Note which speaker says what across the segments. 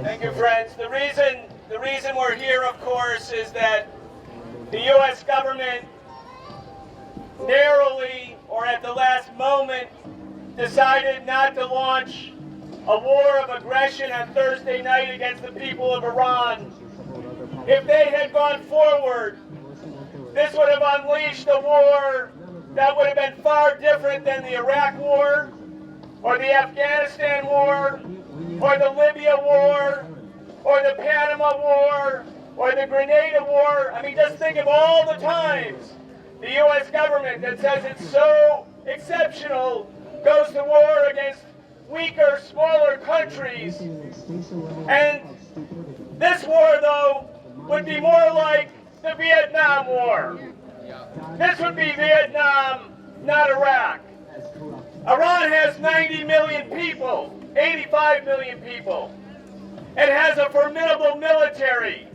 Speaker 1: Thank you, friends. The reason we're here, of course, is that the U.S. government narrowly, or at the last moment, decided not to launch a war of aggression on Thursday night against the people of Iran. If they had gone forward, this would have unleashed a war that would have been far different than the Iraq War, or the Afghanistan War, or the Libya War, or the Panama War, or the Grenada War. I mean, just think of all the times the U.S. government that says it's so exceptional goes to war against weaker, smaller countries. And this war, though, would be more like the Vietnam War. This would be Vietnam, not Iraq. Iran has 90 million people, 85 million people. It has a formidable military.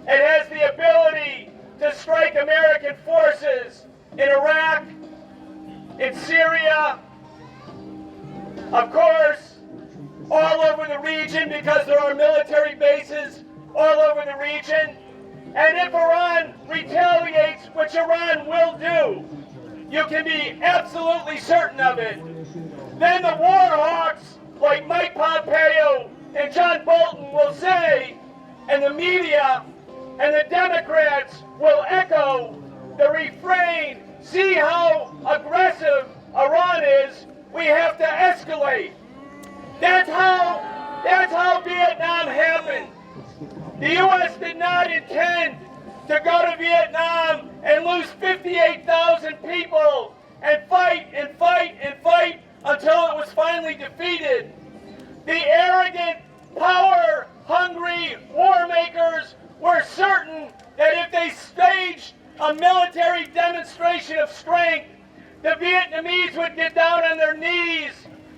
Speaker 1: It has the ability to strike American forces in Iraq, in Syria, of course, all over the region, because there are military bases all over the region. And if Iran retaliates, which Iran will do, you can be absolutely certain of it, then the war hawks like Mike Pompeo and John Bolton will say, and the media and the Democrats will echo the refrain, see how aggressive Iran is, we have to escalate. That's how Vietnam happened. The U.S. did not intend to go to Vietnam and lose 58,000 people and fight and fight and fight until it was finally defeated. The arrogant, power-hungry war makers were certain that if they staged a military demonstration of strength, the Vietnamese would get down on their knees.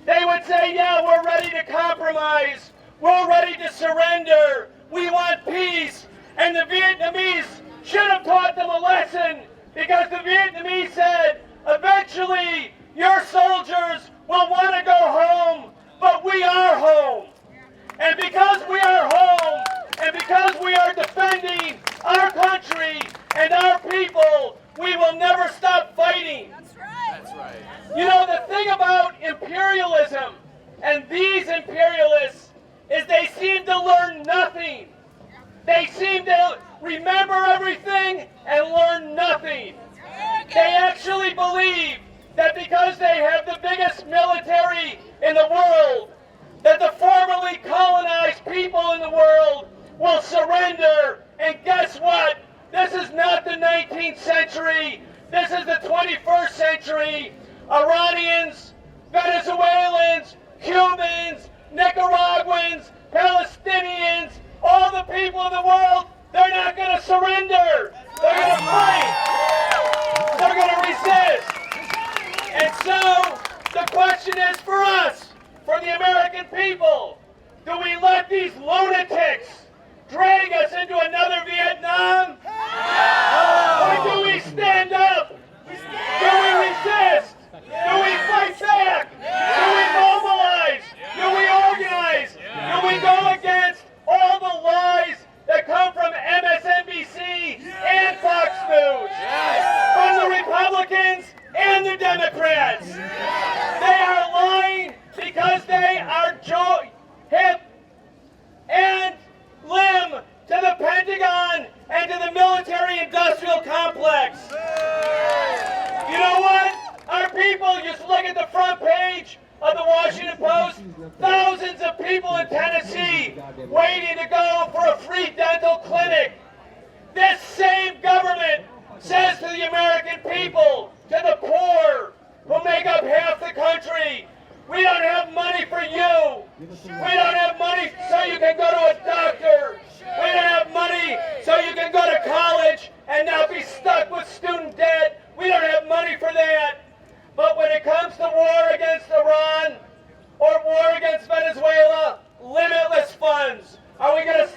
Speaker 1: They would say, yeah, we're ready to compromise. We're ready to surrender. We want peace. And the Vietnamese should have taught them a lesson, because the Vietnamese said, eventually your soldiers will want to go home, but we are home. And because we are home, and because we are defending our country and our people, we will never stop fighting.
Speaker 2: That's right.
Speaker 3: That's right.
Speaker 1: You know, the thing about imperialism and these imperialists is they seem to learn nothing. They seem to remember everything and learn nothing. They actually believe that because they have the biggest military in the world, that the formerly colonized people in the world will surrender. And guess what? This is not the 19th century. This is the 21st century. Iranians, Venezuelans, Cubans, Nicaraguans, Palestinians, all the people in the world, they're not going to surrender. They're going to fight. They're going to resist. And so the question is for us, for the American people, do we let these lunatics drag us into another Vietnam? Or do we stand up? Do we resist? Do we fight back? Do we mobilize? Do we organize? Do we go against all the lies that come from MSNBC and Fox News? From the Republicans and the Democrats. They are lying because they are hip and limb to the Pentagon and to the military-industrial complex. You know what? Our people, just look at the front page of the Washington Post, thousands of people in Tennessee waiting to go for a free dental clinic. This same government says to the American people, to the poor, who make up half the country, we don't have money for you. We don't have money so you can go to a doctor. We don't have money so you can go to college and not be stuck with student debt. We don't have money for that. But when it comes to war against Iran or war against Venezuela, limitless funds. Are we going to